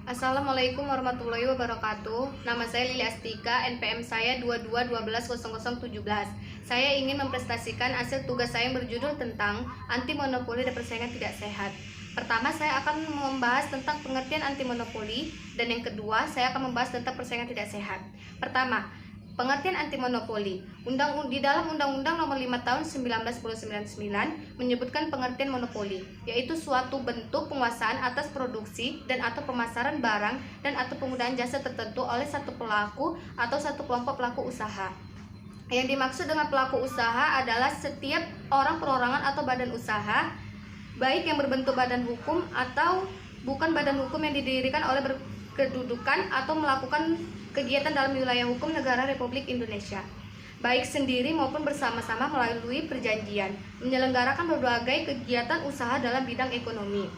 Assalamualaikum warahmatullahi wabarakatuh. Nama saya Lili Astika, NPM saya 22120017. Saya ingin mempresentasikan hasil tugas saya yang berjudul tentang anti monopoli dan persaingan tidak sehat. Pertama, saya akan membahas tentang pengertian anti monopoli, dan yang kedua, saya akan membahas tentang persaingan tidak sehat. Pertama, pengertian anti monopoli. Di dalam Undang-Undang Nomor 5 Tahun 1999 menyebutkan pengertian monopoli, yaitu suatu bentuk penguasaan atas produksi dan atau pemasaran barang dan atau penggunaan jasa tertentu oleh satu pelaku atau satu kelompok pelaku usaha. Yang dimaksud dengan pelaku usaha adalah setiap orang, perorangan atau badan usaha, baik yang berbentuk badan hukum atau bukan badan hukum yang didirikan oleh berkedudukan atau melakukan kegiatan dalam wilayah hukum negara Republik Indonesia, baik sendiri maupun bersama-sama melalui perjanjian, menyelenggarakan berbagai kegiatan usaha dalam bidang ekonomi.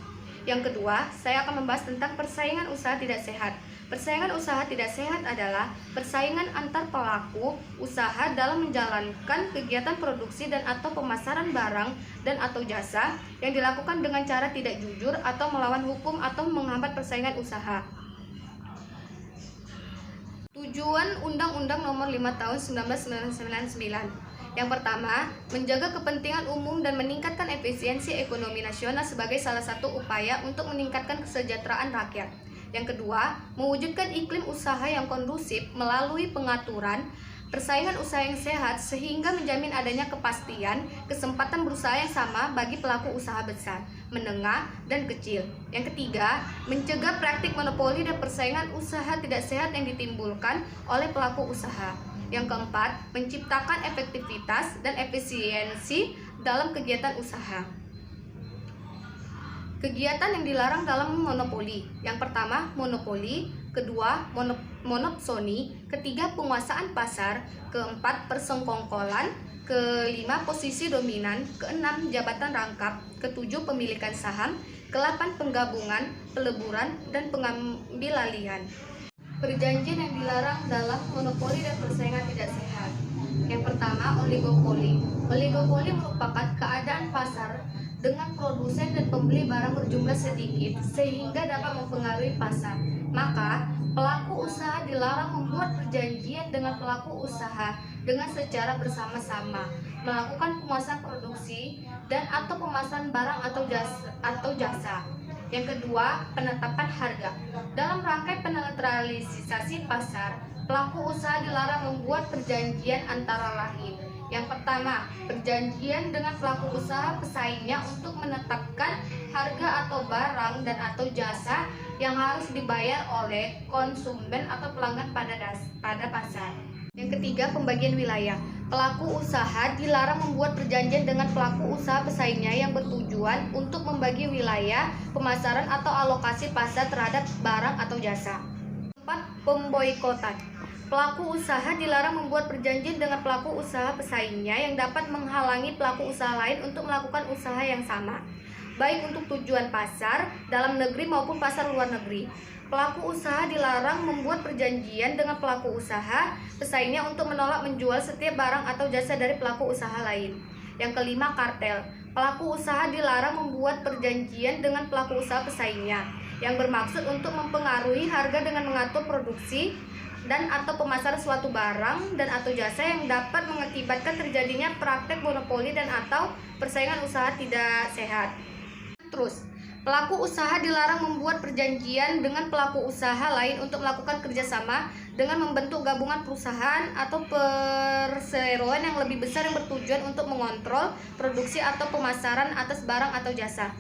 Yang kedua, saya akan membahas tentang persaingan usaha tidak sehat. Persaingan usaha tidak sehat adalah persaingan antar pelaku usaha dalam menjalankan kegiatan produksi dan atau pemasaran barang dan atau jasa yang dilakukan dengan cara tidak jujur atau melawan hukum atau menghambat persaingan usaha. Tujuan Undang-Undang Nomor 5 Tahun 1999. Yang pertama, menjaga kepentingan umum dan meningkatkan efisiensi ekonomi nasional sebagai salah satu upaya untuk meningkatkan kesejahteraan rakyat. Yang kedua, mewujudkan iklim usaha yang kondusif melalui pengaturan persaingan usaha yang sehat sehingga menjamin adanya kepastian kesempatan berusaha yang sama bagi pelaku usaha besar, menengah, dan kecil. Yang ketiga, mencegah praktik monopoli dan persaingan usaha tidak sehat yang ditimbulkan oleh pelaku usaha. Yang keempat, menciptakan efektivitas dan efisiensi dalam kegiatan usaha. Kegiatan yang dilarang dalam monopoli. Yang pertama, monopoli. Kedua, monopsoni. Ketiga, penguasaan pasar. Keempat, persengkongkolan. Kelima, posisi dominan. Keenam, jabatan rangkap. Ketujuh, pemilikan saham. Kelapan, penggabungan, peleburan, dan pengambilalihan. Perjanjian yang dilarang dalam monopoli dan persaingan tidak sehat. Yang pertama, oligopoli. Oligopoli merupakan keadaan pasar dengan produsen dan pembeli barang berjumlah sedikit sehingga dapat mempengaruhi pasar. Maka, pelaku usaha dilarang membuat perjanjian dengan pelaku usaha dengan secara bersama-sama melakukan penguasaan produksi dan atau pemasaran barang atau jasa. Yang kedua, penetapan harga. Dalam rangkaian penetralisasi pasar, pelaku usaha dilarang membuat perjanjian antara lain. Yang pertama, perjanjian dengan pelaku usaha pesaingnya untuk menetapkan harga atau barang dan atau jasa yang harus dibayar oleh konsumen atau pelanggan pada pasar. Yang ketiga, pembagian wilayah. Pelaku usaha dilarang membuat perjanjian dengan pelaku usaha pesaingnya yang bertujuan untuk membagi wilayah pemasaran atau alokasi pasar terhadap barang atau jasa. 4. Pemboikotan. Pelaku usaha dilarang membuat perjanjian dengan pelaku usaha pesaingnya yang dapat menghalangi pelaku usaha lain untuk melakukan usaha yang sama, baik untuk tujuan pasar dalam negeri maupun pasar luar negeri. Pelaku usaha dilarang membuat perjanjian dengan pelaku usaha pesaingnya untuk menolak menjual setiap barang atau jasa dari pelaku usaha lain. Yang kelima, kartel. Pelaku usaha dilarang membuat perjanjian dengan pelaku usaha pesaingnya yang bermaksud untuk mempengaruhi harga dengan mengatur produksi dan atau pemasaran suatu barang dan atau jasa yang dapat mengakibatkan terjadinya praktek monopoli dan atau persaingan usaha tidak sehat. Terus, pelaku usaha dilarang membuat perjanjian dengan pelaku usaha lain untuk melakukan kerjasama dengan membentuk gabungan perusahaan atau perseroan yang lebih besar yang bertujuan untuk mengontrol produksi atau pemasaran atas barang atau jasa.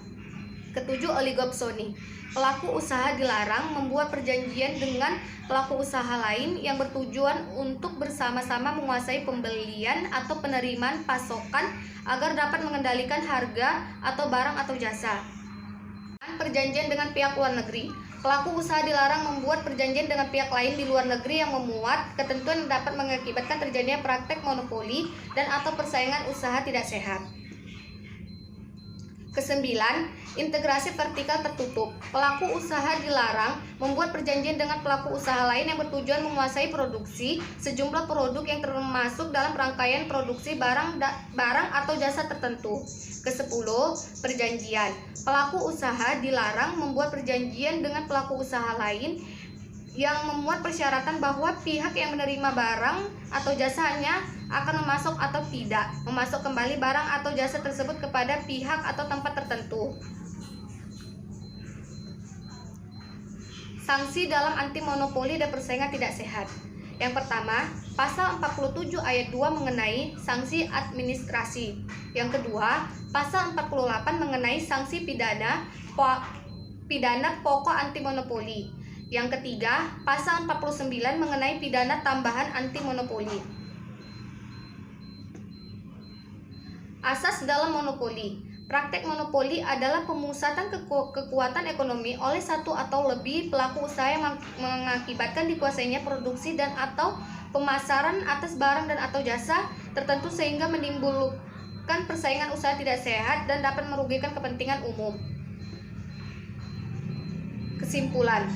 Ketujuh, oligopsoni. Pelaku usaha dilarang membuat perjanjian dengan pelaku usaha lain yang bertujuan untuk bersama-sama menguasai pembelian atau penerimaan pasokan agar dapat mengendalikan harga atau barang atau jasa. Perjanjian dengan pihak luar negeri. Pelaku usaha dilarang membuat perjanjian dengan pihak lain di luar negeri yang memuat ketentuan yang dapat mengakibatkan terjadinya praktek monopoli dan atau persaingan usaha tidak sehat. Kesembilan, integrasi vertikal tertutup. Pelaku usaha dilarang membuat perjanjian dengan pelaku usaha lain yang bertujuan menguasai produksi sejumlah produk yang termasuk dalam rangkaian produksi barang atau jasa tertentu. Kesepuluh, perjanjian. Pelaku usaha dilarang membuat perjanjian dengan pelaku usaha lain yang memuat persyaratan bahwa pihak yang menerima barang atau jasanya akan memasok atau tidak memasok kembali barang atau jasa tersebut kepada pihak atau tempat tertentu. Sanksi dalam anti monopoli dan persaingan tidak sehat. Yang pertama, pasal 47 ayat 2 mengenai sanksi administrasi. Yang kedua, pasal 48 mengenai sanksi pidana pokok anti monopoli. Yang ketiga, pasal 49 mengenai pidana tambahan anti monopoli. Asas dalam monopoli. Praktek monopoli adalah pemusatan kekuatan ekonomi oleh satu atau lebih pelaku usaha yang mengakibatkan dikuasainya produksi dan atau pemasaran atas barang dan atau jasa tertentu sehingga menimbulkan persaingan usaha tidak sehat dan dapat merugikan kepentingan umum. Kesimpulan,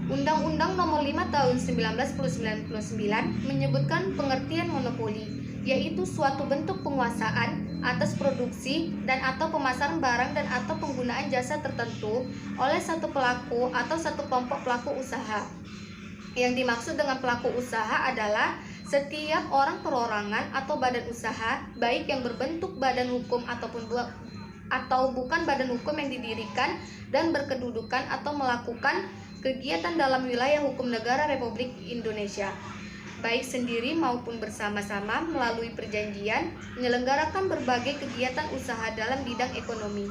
Undang-Undang Nomor 5 Tahun 1999 menyebutkan pengertian monopoli, yaitu suatu bentuk penguasaan atas produksi dan atau pemasaran barang dan atau penggunaan jasa tertentu oleh satu pelaku atau satu kelompok pelaku usaha. Yang dimaksud dengan pelaku usaha adalah setiap orang perorangan atau badan usaha, baik yang berbentuk badan hukum atau bukan badan hukum yang didirikan dan berkedudukan atau melakukan kegiatan dalam wilayah hukum negara Republik Indonesia, baik sendiri maupun bersama-sama melalui perjanjian, menyelenggarakan berbagai kegiatan usaha dalam bidang ekonomi,